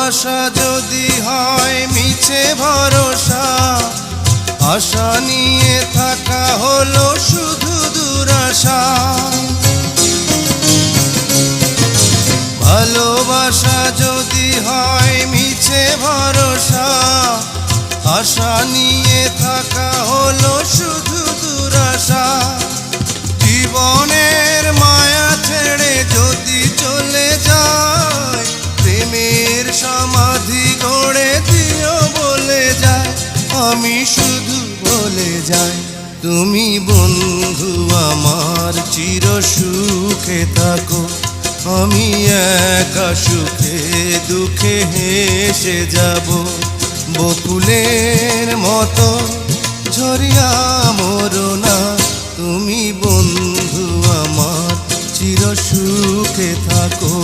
ভালোবাসা যদি হয় মিছে ভরসা, আশা নিয়ে থাকা হলো শুধু দুরাশা। ভালোবাসা যদি হয় মিছে ভরসা, আশা নিয়ে থাকা হলো শুধু দুরাশা। জীবনের মায়া ছেড়ে যদি চলে যায়, প্রেমের সমাধি গড়ে দিও বলে যায়। আমি শুধু বলে যাই, তুমি বন্ধু আমার চির সুখে থাকো। আমি একা সুখে দুঃখে হেসে যাব, বকুলের মতো ঝরিয়া মরো না। তুমি বন্ধু আমার চির সুখে থাকো।